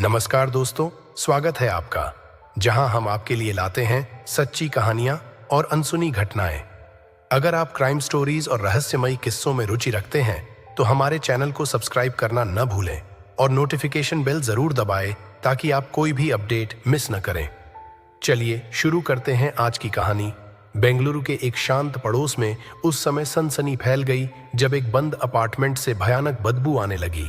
नमस्कार दोस्तों, स्वागत है आपका, जहां हम आपके लिए लाते हैं सच्ची कहानियां और अनसुनी घटनाएं। अगर आप क्राइम स्टोरीज और रहस्यमयी किस्सों में रुचि रखते हैं तो हमारे चैनल को सब्सक्राइब करना न भूलें और नोटिफिकेशन बेल जरूर दबाएं ताकि आप कोई भी अपडेट मिस न करें। चलिए शुरू करते हैं आज की कहानी। बेंगलुरु के एक शांत पड़ोस में उस समय सनसनी फैल गई जब एक बंद अपार्टमेंट से भयानक बदबू आने लगी।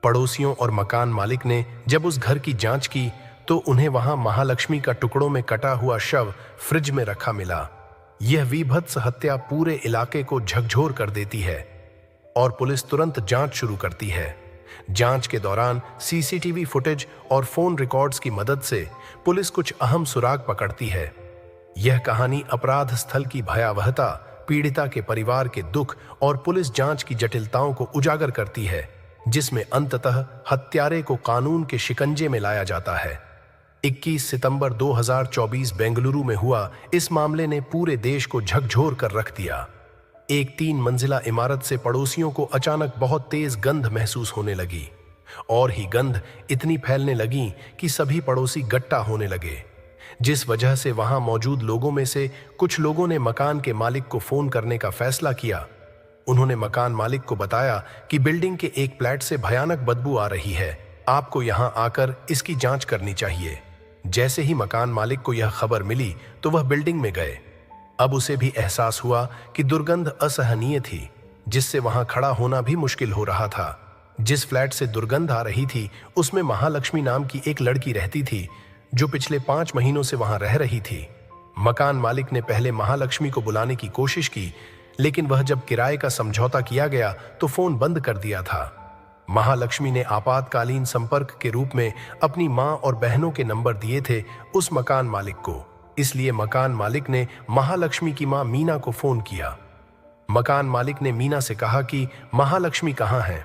पड़ोसियों और मकान मालिक ने जब उस घर की जांच की तो उन्हें वहां महालक्ष्मी का टुकड़ों में कटा हुआ शव फ्रिज में रखा मिला। यह वीभत्स हत्या पूरे इलाके को झकझोर कर देती है और पुलिस तुरंत जांच शुरू करती है। जांच के दौरान सीसीटीवी फुटेज और फोन रिकॉर्ड्स की मदद से पुलिस कुछ अहम सुराग पकड़ती है। यह कहानी अपराध स्थल की भयावहता, पीड़िता के परिवार के दुख और पुलिस जांच की जटिलताओं को उजागर करती है, जिसमें अंततः हत्यारे को कानून के शिकंजे में लाया जाता है। 21 सितंबर 2024 बेंगलुरु में हुआ इस मामले ने पूरे देश को झकझोर कर रख दिया। एक 3 मंजिला इमारत से पड़ोसियों को अचानक बहुत तेज गंध महसूस होने लगी और ही गंध इतनी फैलने लगी कि सभी पड़ोसी गट्टा होने लगे, जिस वजह से वहां मौजूद लोगों में से कुछ लोगों ने मकान के मालिक को फोन करने का फैसला किया। उन्होंने मकान मालिक को बताया कि बिल्डिंग के एक फ्लैट से भयानक बदबू आ रही है, आपको यहां आकर इसकी जांच करनी चाहिए। जैसे ही मकान मालिक को यह खबर मिली तो वह बिल्डिंग में गए। अब उसे भी एहसास हुआ कि दुर्गंध असहनीय थी, जिससे वहां खड़ा होना भी मुश्किल हो रहा था। जिस फ्लैट से दुर्गंध आ रही थी उसमें महालक्ष्मी नाम की एक लड़की रहती थी, जो पिछले 5 महीनों से वहां रह रही थी। मकान मालिक ने पहले महालक्ष्मी को बुलाने की कोशिश की, लेकिन वह जब किराए का समझौता किया गया तो फोन बंद कर दिया था। महालक्ष्मी ने आपातकालीन संपर्क के रूप में अपनी मां और बहनों के नंबर दिए थे उस मकान मालिक को, इसलिए मकान मालिक ने महालक्ष्मी की मां मीना को फोन किया। मकान मालिक ने मीना से कहा कि महालक्ष्मी कहां है।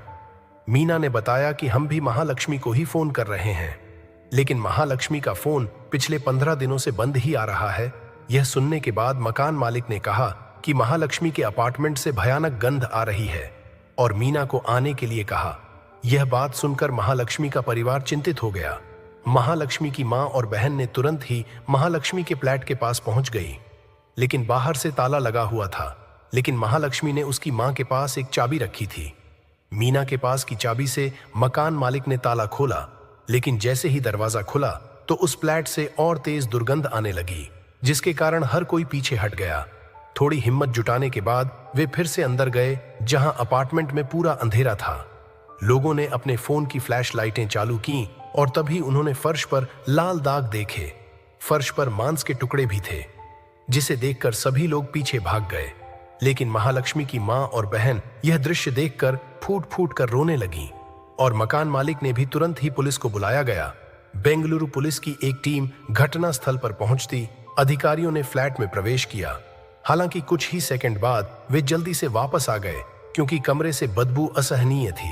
मीना ने बताया कि हम भी महालक्ष्मी को ही फोन कर रहे हैं, लेकिन महालक्ष्मी का फोन पिछले 15 दिनों से बंद ही आ रहा है। यह सुनने के बाद मकान मालिक ने कहा कि महालक्ष्मी के अपार्टमेंट से भयानक गंध आ रही है और मीना को आने के लिए कहा। यह बात सुनकर महालक्ष्मी का परिवार चिंतित हो गया। महालक्ष्मी की मां और बहन ने तुरंत ही महालक्ष्मी के फ्लैट के पास पहुंच गई, लेकिन बाहर से ताला लगा हुआ था। लेकिन महालक्ष्मी ने उसकी मां के पास एक चाबी रखी थी। मीना के पास की चाबी से मकान मालिक ने ताला खोला, लेकिन जैसे ही दरवाजा खुला तो उस फ्लैट से और तेज दुर्गंध आने लगी, जिसके कारण हर कोई पीछे हट गया। थोड़ी हिम्मत जुटाने के बाद वे फिर से अंदर गए, जहां अपार्टमेंट में पूरा अंधेरा था। लोगों ने अपने फोन की फ्लैश लाइटें चालू की और तभी उन्होंने फर्श पर लाल दाग देखे। फर्श पर मांस के टुकड़े भी थे, जिसे देखकर सभी लोग पीछे भाग गए। लेकिन महालक्ष्मी की मां और बहन यह दृश्य देखकर फूट फूट कर रोने लगीं और मकान मालिक ने भी तुरंत ही पुलिस को बुलाया गया। बेंगलुरु पुलिस की एक टीम घटना स्थल पर पहुंचती। अधिकारियों ने फ्लैट में प्रवेश किया। हालांकि कुछ ही सेकंड बाद वे जल्दी से वापस आ गए, क्योंकि कमरे से बदबू असहनीय थी।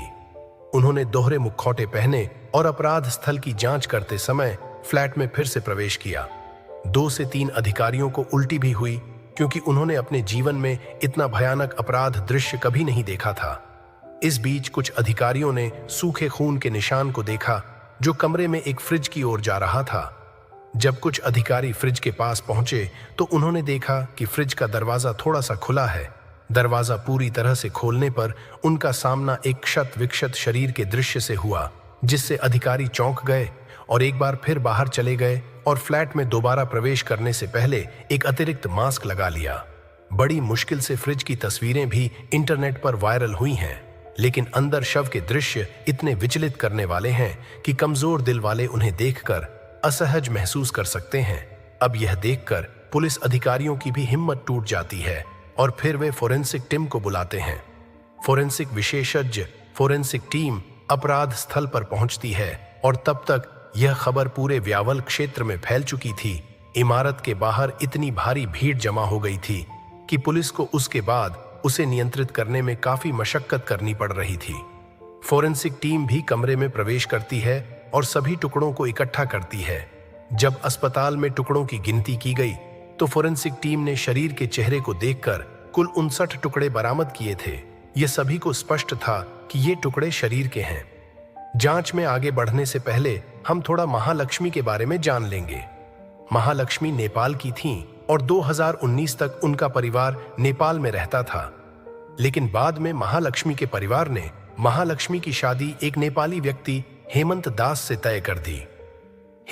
उन्होंने दोहरे मुखौटे पहने और अपराध स्थल की जांच करते समय फ्लैट में फिर से प्रवेश किया। 2 से 3 अधिकारियों को उल्टी भी हुई, क्योंकि उन्होंने अपने जीवन में इतना भयानक अपराध दृश्य कभी नहीं देखा था। इस बीच कुछ अधिकारियों ने सूखे खून के निशान को देखा, जो कमरे में एक फ्रिज की ओर जा रहा था। जब कुछ अधिकारी फ्रिज के पास पहुंचे तो उन्होंने देखा कि फ्रिज का दरवाजा थोड़ा सा खुला है। दरवाजा पूरी तरह से खोलने पर उनका सामना एक क्षत विक्षत शरीर के दृश्य से हुआ, जिससे अधिकारी चौंक गए और एक बार फिर बाहर चले गए और फ्लैट में दोबारा प्रवेश करने से पहले एक अतिरिक्त मास्क लगा लिया। बड़ी मुश्किल से फ्रिज की तस्वीरें भी इंटरनेट पर वायरल हुई हैं, लेकिन अंदर शव के दृश्य इतने विचलित करने वाले हैं कि कमजोर दिल वाले उन्हें देखकर असहज महसूस कर सकते हैं। अब यह देखकर पुलिस अधिकारियों की भी हिम्मत टूट जाती है और फिर वे फोरेंसिक टीम को बुलाते हैं। फोरेंसिक विशेषज्ञ फोरेंसिक टीम अपराध स्थल पर पहुंचती है और तब तक यह खबर पूरे व्यावल क्षेत्र में फैल चुकी थी। इमारत के बाहर इतनी भारी भीड़ जमा हो गई थी कि पुलिस को उसके बाद उसे नियंत्रित करने में काफी मशक्कत करनी पड़ रही थी। फोरेंसिक टीम भी कमरे में प्रवेश करती है और सभी टुकड़ों को इकट्ठा करती है। जब अस्पताल में टुकड़ों की गिनती की गई तो फोरेंसिक टीम ने शरीर के चेहरे को देखकर कुल 59 टुकड़े बरामद किए थे। यह सभी को स्पष्ट था कि ये टुकड़े शरीर के हैं। जांच में आगे बढ़ने से पहले हम थोड़ा महालक्ष्मी के बारे में जान लेंगे। महालक्ष्मी नेपाल की थीं और 2019 तक उनका परिवार नेपाल में रहता था। लेकिन बाद में महालक्ष्मी के परिवार ने महालक्ष्मी की शादी एक नेपाली व्यक्ति हेमंत दास से तय कर दी।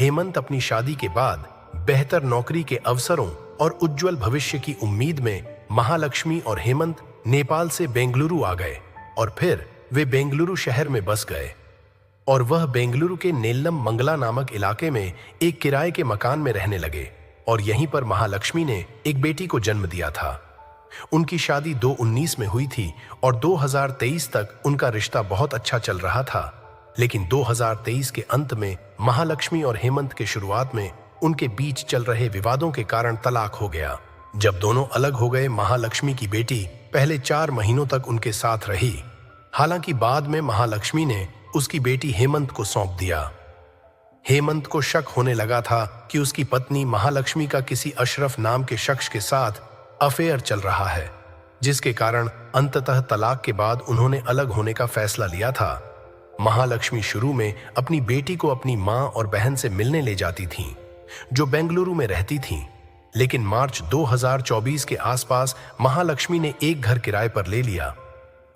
हेमंत अपनी शादी के बाद बेहतर नौकरी के अवसरों और उज्जवल भविष्य की उम्मीद में महालक्ष्मी और हेमंत नेपाल से बेंगलुरु आ गए और फिर वे बेंगलुरु शहर में बस गए और वह बेंगलुरु के नेल्लम मंगला नामक इलाके में एक किराए के मकान में रहने लगे और यहीं पर महालक्ष्मी ने एक बेटी को जन्म दिया था। उनकी शादी 2019 में हुई थी और 2023 तक उनका रिश्ता बहुत अच्छा चल रहा था। लेकिन 2023 के अंत में महालक्ष्मी और हेमंत के शुरुआत में उनके बीच चल रहे विवादों के कारण तलाक हो गया। जब दोनों अलग हो गए, महालक्ष्मी की बेटी पहले 4 महीनों तक उनके साथ रही। हालांकि बाद में महालक्ष्मी ने उसकी बेटी हेमंत को सौंप दिया। हेमंत को शक होने लगा था कि उसकी पत्नी महालक्ष्मी का किसी अशरफ नाम के शख्स के साथ अफेयर चल रहा है, जिसके कारण अंततः तलाक के बाद उन्होंने अलग होने का फैसला लिया था। महालक्ष्मी शुरू में अपनी बेटी को अपनी मां और बहन से मिलने ले जाती थीं, जो बेंगलुरु में रहती थीं। लेकिन मार्च 2024 के आसपास महालक्ष्मी ने एक घर किराए पर ले लिया।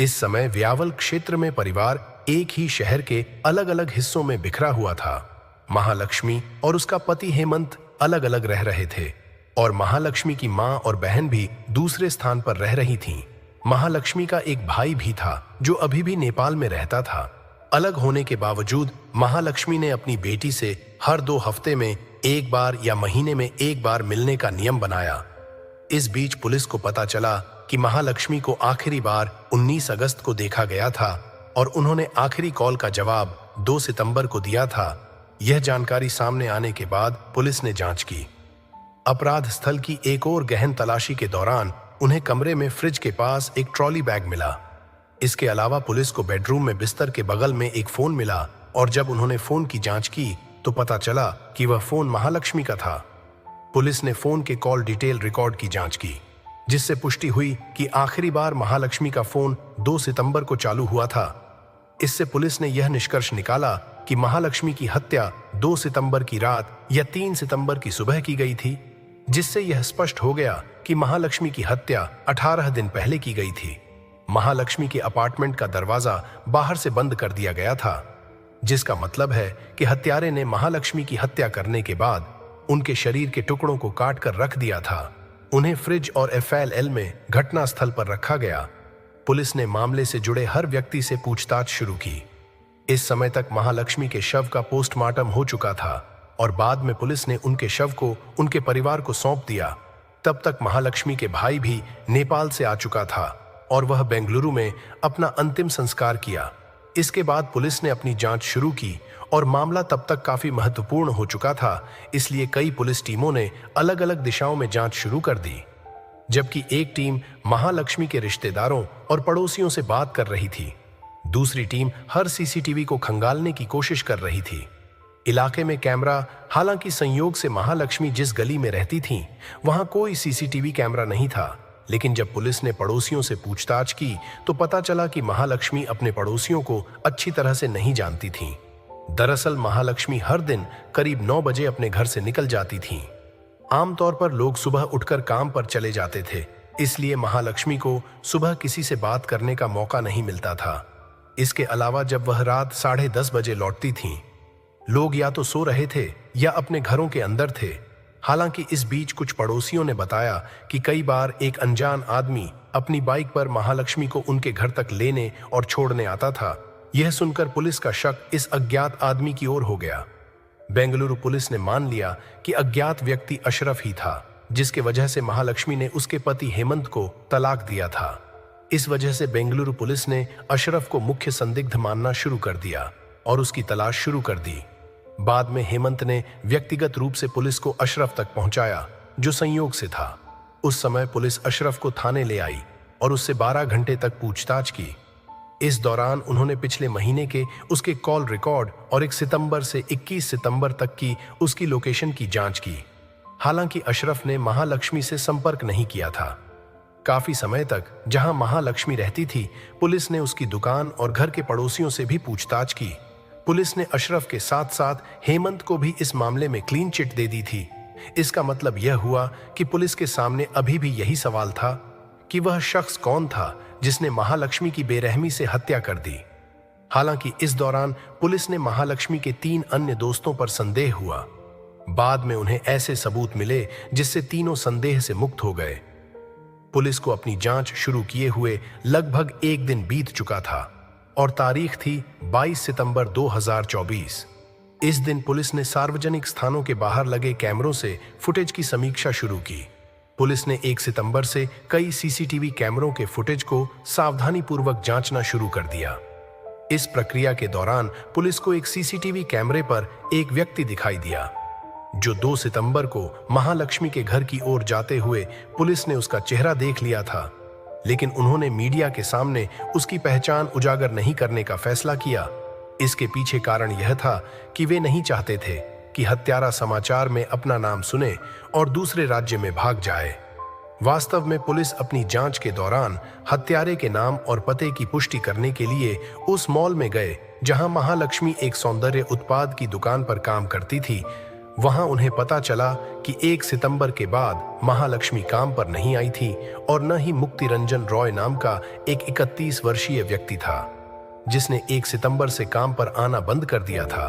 इस समय व्यावल क्षेत्र में परिवार एक ही शहर के अलग अलग हिस्सों में बिखरा हुआ था। महालक्ष्मी और उसका पति हेमंत अलग अलग रह रहे थे और महालक्ष्मी की मां और बहन भी दूसरे स्थान पर रह रही थीं। महालक्ष्मी का एक भाई भी था जो अभी भी नेपाल में रहता था। अलग होने के बावजूद महालक्ष्मी ने अपनी बेटी से हर 2 हफ्ते में एक बार या महीने में एक बार मिलने का नियम बनाया। इस बीच पुलिस को पता चला कि महालक्ष्मी को आखिरी बार 19 अगस्त को देखा गया था और उन्होंने आखिरी कॉल का जवाब 2 सितंबर को दिया था। यह जानकारी सामने आने के बाद पुलिस ने जांच की। अपराध स्थल की एक और गहन तलाशी के दौरान उन्हें कमरे में फ्रिज के पास एक ट्रॉली बैग मिला। इसके अलावा पुलिस को बेडरूम में बिस्तर के बगल में एक फोन मिला और जब उन्होंने फोन की जांच की तो पता चला कि वह फोन महालक्ष्मी का था। पुलिस ने फोन के कॉल डिटेल रिकॉर्ड की जांच की, जिससे पुष्टि हुई कि आखिरी बार महालक्ष्मी का फोन 2 सितंबर को चालू हुआ था। इससे पुलिस ने यह निष्कर्ष निकाला कि महालक्ष्मी की हत्या 2 सितंबर की रात या 3 सितंबर की सुबह की गई थी, जिससे यह स्पष्ट हो गया कि महालक्ष्मी की हत्या 18 दिन पहले की गई थी। महालक्ष्मी के अपार्टमेंट का दरवाजा बाहर से बंद कर दिया गया था, जिसका मतलब है कि हत्यारे ने महालक्ष्मी की हत्या करने के बाद उनके शरीर के टुकड़ों को काट कर रख दिया था। उन्हें फ्रिज और FLL में घटना स्थल पर रखा गया। पुलिस ने मामले से जुड़े हर व्यक्ति से पूछताछ शुरू की। इस समय तक महालक्ष्मी के शव का पोस्टमार्टम हो चुका था और बाद में पुलिस ने उनके शव को उनके परिवार को सौंप दिया। तब तक महालक्ष्मी के भाई भी नेपाल से आ चुका था और वह बेंगलुरु में अपना अंतिम संस्कार किया। इसके बाद पुलिस ने अपनी जांच शुरू की और मामला तब तक काफी महत्वपूर्ण हो चुका था, इसलिए कई पुलिस टीमों ने अलग अलग दिशाओं में जांच शुरू कर दी। जबकि एक टीम महालक्ष्मी के रिश्तेदारों और पड़ोसियों से बात कर रही थी, दूसरी टीम हर CCTV को खंगालने की कोशिश कर रही थी। इलाके में कैमरा, हालांकि संयोग से महालक्ष्मी जिस गली में रहती थीं, वहां कोई CCTV कैमरा नहीं था। लेकिन जब पुलिस ने पड़ोसियों से पूछताछ की तो पता चला कि महालक्ष्मी अपने पड़ोसियों को अच्छी तरह से नहीं जानती थीं। दरअसल महालक्ष्मी हर दिन करीब 9 बजे अपने घर से निकल जाती थीं। आमतौर पर लोग सुबह उठकर काम पर चले जाते थे, इसलिए महालक्ष्मी को सुबह किसी से बात करने का मौका नहीं मिलता था। इसके अलावा जब वह रात 10:30 बजे लौटती थीं, लोग या तो सो रहे थे या अपने घरों के अंदर थे। हालांकि इस बीच कुछ पड़ोसियों ने बताया कि कई बार एक अनजान आदमी अपनी बाइक पर महालक्ष्मी को उनके घर तक लेने और छोड़ने आता था। यह सुनकर पुलिस का शक इस अज्ञात आदमी की ओर हो गया। बेंगलुरु पुलिस ने मान लिया कि अज्ञात व्यक्ति अशरफ ही था, जिसके वजह से महालक्ष्मी ने उसके पति हेमंत को तलाक दिया था। इस वजह से बेंगलुरु पुलिस ने अशरफ को मुख्य संदिग्ध मानना शुरू कर दिया और उसकी तलाश शुरू कर दी। बाद में हेमंत ने व्यक्तिगत रूप से पुलिस को अशरफ तक पहुंचाया, जो संयोग से था। उस समय पुलिस अशरफ को थाने ले आई और उससे 12 घंटे तक पूछताछ की। इस दौरान उन्होंने पिछले महीने के उसके कॉल रिकॉर्ड और 1 सितंबर से 21 सितंबर तक की उसकी लोकेशन की जांच की। हालांकि अशरफ ने महालक्ष्मी से संपर्क नहीं किया था। काफी समय तक जहां महालक्ष्मी रहती थी, पुलिस ने उसकी दुकान और घर के पड़ोसियों से भी पूछताछ की। पुलिस ने अशरफ के साथ साथ हेमंत को भी इस मामले में क्लीन चिट दे दी थी। इसका मतलब यह हुआ कि पुलिस के सामने अभी भी यही सवाल था कि वह शख्स कौन था जिसने महालक्ष्मी की बेरहमी से हत्या कर दी। हालांकि इस दौरान पुलिस ने महालक्ष्मी के 3 अन्य दोस्तों पर संदेह हुआ। बाद में उन्हें ऐसे सबूत मिले जिससे तीनों संदेह से मुक्त हो गए। पुलिस को अपनी जांच शुरू किए हुए लगभग 1 दिन बीत चुका था और तारीख थी 22 सितंबर 2024। इस दिन पुलिस ने सार्वजनिक स्थानों के बाहर लगे कैमरों से फुटेज की समीक्षा शुरू की। पुलिस ने 1 सितंबर से कई सीसीटीवी कैमरों के फुटेज को सावधानीपूर्वक जांचना शुरू कर दिया। इस प्रक्रिया के दौरान पुलिस को एक सीसीटीवी कैमरे पर एक व्यक्ति दिखाई दिया जो 2 सितंबर को महालक्ष्मी के घर की ओर जाते हुए पुलिस ने उसका चेहरा देख लिया था, लेकिन उन्होंने मीडिया के सामने उसकी पहचान उजागर नहीं करने का फैसला किया। इसके पीछे कारण यह था कि वे नहीं चाहते थे कि हत्यारा समाचार में अपना नाम सुने और दूसरे राज्य में भाग जाए। वास्तव में पुलिस अपनी जांच के दौरान हत्यारे के नाम और पते की पुष्टि करने के लिए उस मॉल में गए जहां महालक्ष्मी एक सौंदर्य उत्पाद की दुकान पर काम करती थी। वहां उन्हें पता चला कि 1 सितंबर के बाद महालक्ष्मी काम पर नहीं आई थी और न ही मुक्ति रंजन रॉय नाम का एक 31 वर्षीय व्यक्ति था जिसने 1 सितंबर से काम पर आना बंद कर दिया था।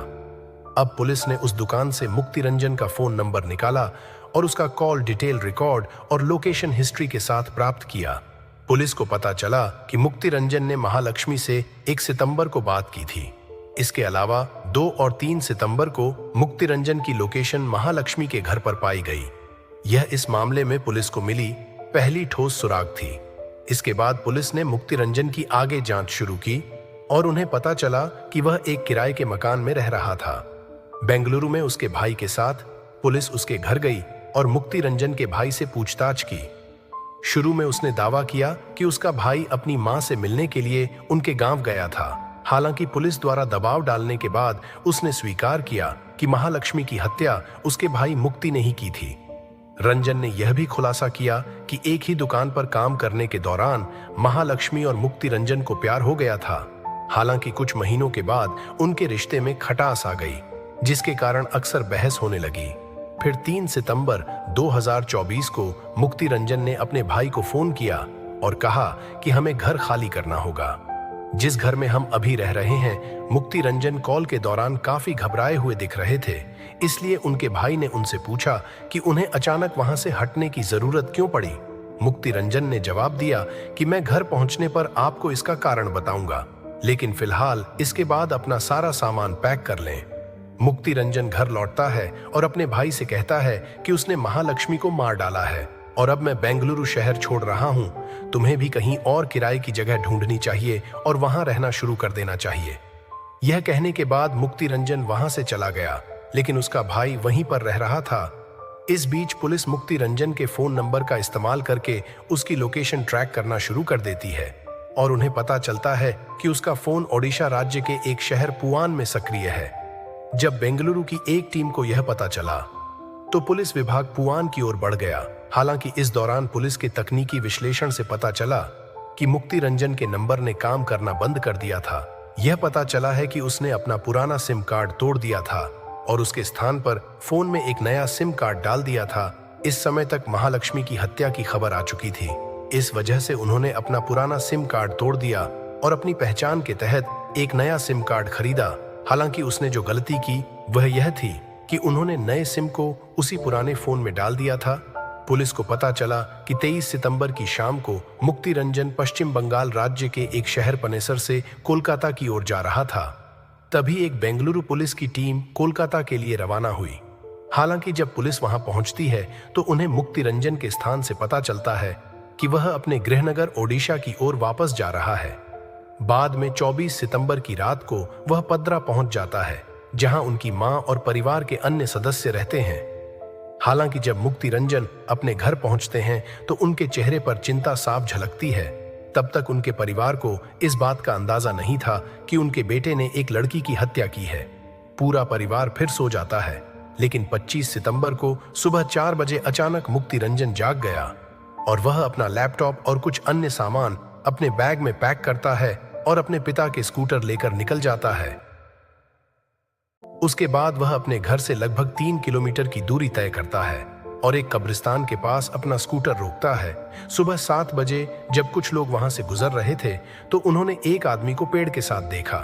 अब पुलिस ने उस दुकान से मुक्ति रंजन का फोन नंबर निकाला और उसका कॉल डिटेल रिकॉर्ड और लोकेशन हिस्ट्री के साथ प्राप्त किया। पुलिस को पता चला कि मुक्ति रंजन ने महालक्ष्मी से 1 सितंबर को बात की थी। इसके अलावा 2 और 3 सितंबर को मुक्ति रंजन की लोकेशन महालक्ष्मी के घर पर पाई गई। यह इस मामले में पुलिस को मिली पहली ठोस सुराग थी। इसके बाद पुलिस ने मुक्ति रंजन की आगे जांच शुरू की और उन्हें पता चला कि वह एक किराए के मकान में रह रहा था। बेंगलुरु में उसके भाई के साथ पुलिस उसके घर गई और मुक्ति रंजन के भाई से पूछताछ की। शुरू में उसने दावा किया कि उसका भाई अपनी मां से मिलने के लिए उनके गांव गया था। हालांकि पुलिस द्वारा दबाव डालने के बाद उसने स्वीकार किया कि महालक्ष्मी की हत्या उसके भाई मुक्ति ने ही की थी। रंजन ने यह भी खुलासा किया कि एक ही दुकान पर काम करने के दौरान महालक्ष्मी और मुक्ति रंजन को प्यार हो गया था। हालांकि कुछ महीनों के बाद उनके रिश्ते में खटास आ गई, जिसके कारण अक्सर बहस होने लगी। फिर 3 सितंबर 2024 को मुक्ति रंजन ने अपने भाई को फोन किया और कहा कि हमें घर खाली करना होगा। जिस घर में हम अभी रह रहे हैं, मुक्ति रंजन कॉल के दौरान काफी घबराए हुए दिख रहे थे, इसलिए उनके भाई ने उनसे पूछा कि उन्हें अचानक वहां से हटने की जरूरत क्यों पड़ी। मुक्ति रंजन ने जवाब दिया कि मैं घर पहुंचने पर आपको इसका कारण बताऊंगा, लेकिन फिलहाल इसके बाद अपना सारा सामान पैक कर लें। मुक्ति रंजन घर लौटता है और अपने भाई से कहता है कि उसने महालक्ष्मी को मार डाला है और अब मैं बेंगलुरु शहर छोड़ रहा हूं। तुम्हें भी कहीं और किराए की जगह ढूंढनी चाहिए और वहां रहना शुरू कर देना चाहिए। यह कहने के बाद मुक्ति रंजन वहां से चला गया, लेकिन उसका भाई वहीं पर रह रहा था। इस बीच पुलिस मुक्ति रंजन के फोन नंबर का इस्तेमाल करके उसकी लोकेशन ट्रैक करना शुरू कर देती है और उन्हें पता चलता है कि उसका फोन ओडिशा राज्य के एक शहर पुआन में सक्रिय है। जब बेंगलुरु की एक टीम को यह पता चला तो पुलिस विभाग पुआन की ओर बढ़ गया। हालांकि इस दौरान पुलिस के तकनीकी विश्लेषण से पता चला कि मुक्ति रंजन के नंबर ने काम करना बंद कर दिया था। यह पता चला है कि उसने अपना पुराना सिम कार्ड तोड़ दिया था और उसके स्थान पर फोन में एक नया सिम कार्ड डाल दिया था। इस समय तक महालक्ष्मी की हत्या की खबर आ चुकी थी। इस वजह से उन्होंने अपना पुराना सिम कार्ड तोड़ दिया और अपनी पहचान के तहत एक नया सिम कार्ड खरीदा। हालांकि उसने जो गलती की वह यह थी कि उन्होंने नए सिम को उसी पुराने फोन में डाल दिया था। पुलिस को पता चला कि 23 सितंबर की शाम को मुक्ति रंजन पश्चिम बंगाल राज्य के एक शहर पनेसर से कोलकाता की ओर जा रहा था। तभी एक बेंगलुरु पुलिस की टीम कोलकाता के लिए रवाना हुई। हालांकि जब पुलिस वहां पहुंचती है तो उन्हें मुक्ति रंजन के स्थान से पता चलता है कि वह अपने गृहनगर ओडिशा की ओर वापस जा रहा है। बाद में 24 सितंबर की रात को वह पद्रा पहुंच जाता है, जहां उनकी मां और परिवार के अन्य सदस्य रहते हैं। हालांकि जब मुक्ति रंजन अपने घर पहुंचते हैं तो उनके चेहरे पर चिंता साफ झलकती है। तब तक उनके परिवार को इस बात का अंदाजा नहीं था कि उनके बेटे ने एक लड़की की हत्या की है। पूरा परिवार फिर सो जाता है, लेकिन 25 सितंबर को सुबह 4 बजे अचानक मुक्ति रंजन जाग गया और वह अपना लैपटॉप और कुछ अन्य सामान अपने बैग में पैक करता है और अपने पिता के स्कूटर लेकर निकल जाता है। उसके बाद वह अपने घर से लगभग 3 किलोमीटर की दूरी तय करता है और एक कब्रिस्तान के पास अपना स्कूटर रोकता है। सुबह 7 बजे जब कुछ लोग वहां से गुजर रहे थे तो उन्होंने एक आदमी को पेड़ के साथ देखा।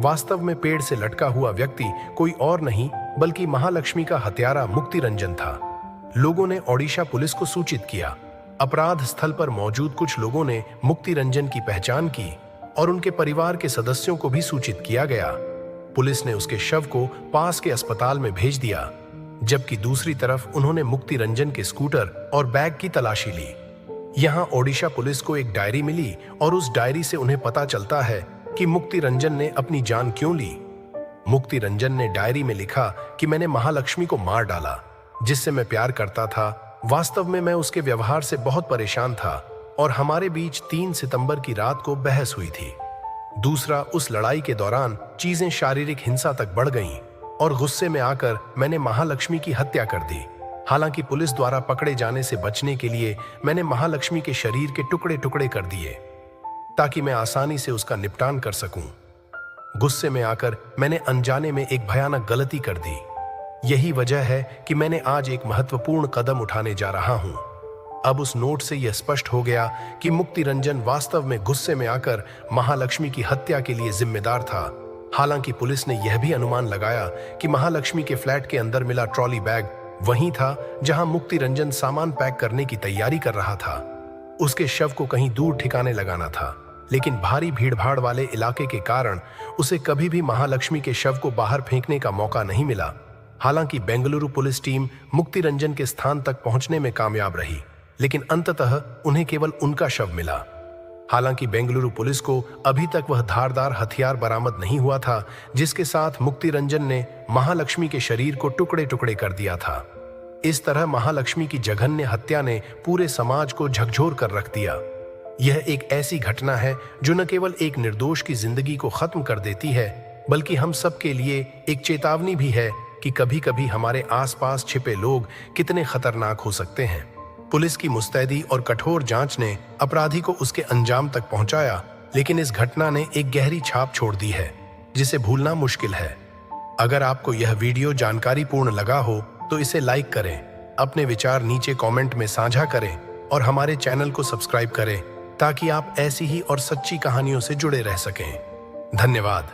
वास्तव में पेड़ से लटका हुआ व्यक्ति कोई और नहीं बल्कि महालक्ष्मी का हत्यारा मुक्ति रंजन था। लोगों ने ओडिशा पुलिस को सूचित किया। अपराध स्थल पर मौजूद कुछ लोगों ने मुक्ति रंजन की पहचान की और उनके परिवार के सदस्यों को भी सूचित किया गया। पुलिस ने उसके शव को पास के अस्पताल में भेज दिया, जबकि दूसरी तरफ उन्होंने मुक्ति रंजन के स्कूटर और बैग की तलाशी ली। यहाँ ओडिशा पुलिस को एक डायरी मिली और उस डायरी से उन्हें पता चलता है कि मुक्ति रंजन ने अपनी जान क्यों ली। मुक्ति रंजन ने डायरी में लिखा कि मैंने महालक्ष्मी को मार डाला, जिससे मैं प्यार करता था। वास्तव में मैं उसके व्यवहार से बहुत परेशान था और हमारे बीच 3 सितंबर की रात को बहस हुई थी। दूसरा, उस लड़ाई के दौरान चीजें शारीरिक हिंसा तक बढ़ गईं और गुस्से में आकर मैंने महालक्ष्मी की हत्या कर दी। हालांकि पुलिस द्वारा पकड़े जाने से बचने के लिए मैंने महालक्ष्मी के शरीर के टुकड़े टुकड़े कर दिए ताकि मैं आसानी से उसका निपटान कर सकूं। गुस्से में आकर मैंने अनजाने में एक भयानक गलती कर दी। यही वजह है कि मैंने आज एक महत्वपूर्ण कदम उठाने जा रहा हूं। अब उस नोट से यह स्पष्ट हो गया कि मुक्ति रंजन वास्तव में गुस्से में आकर महालक्ष्मी की हत्या के लिए जिम्मेदार था। हालांकि पुलिस ने यह भी अनुमान लगाया कि महालक्ष्मी के फ्लैट के अंदर मिला ट्रॉली बैग वहीं था जहां मुक्ति रंजन सामान पैक करने की तैयारी कर रहा था। उसके शव को कहीं दूर ठिकाने लगाना था, लेकिन भारी भीड़भाड़ वाले इलाके के कारण उसे कभी भी महालक्ष्मी के शव को बाहर फेंकने का मौका नहीं मिला। हालांकि बेंगलुरु पुलिस टीम मुक्ति रंजन के स्थान तक पहुंचने में कामयाब रही, लेकिन अंततः उन्हें केवल उनका शव मिला। हालांकि बेंगलुरु पुलिस को अभी तक वह धारदार हथियार बरामद नहीं हुआ था जिसके साथ मुक्ति रंजन ने महालक्ष्मी के शरीर को टुकड़े टुकड़े कर दिया था। इस तरह महालक्ष्मी की जघन्य हत्या ने पूरे समाज को झकझोर कर रख दिया। यह एक ऐसी घटना है जो न केवल एक निर्दोष की जिंदगी को खत्म कर देती है, बल्कि हम सब के लिए एक चेतावनी भी है कि कभी कभी हमारे आसपास छिपे लोग कितने खतरनाक हो सकते हैं। पुलिस की मुस्तैदी और कठोर जांच ने अपराधी को उसके अंजाम तक पहुंचाया, लेकिन इस घटना ने एक गहरी छाप छोड़ दी है जिसे भूलना मुश्किल है। अगर आपको यह वीडियो जानकारीपूर्ण लगा हो तो इसे लाइक करें, अपने विचार नीचे कमेंट में साझा करें और हमारे चैनल को सब्सक्राइब करें ताकि आप ऐसी ही और सच्ची कहानियों से जुड़े रह सकें। धन्यवाद।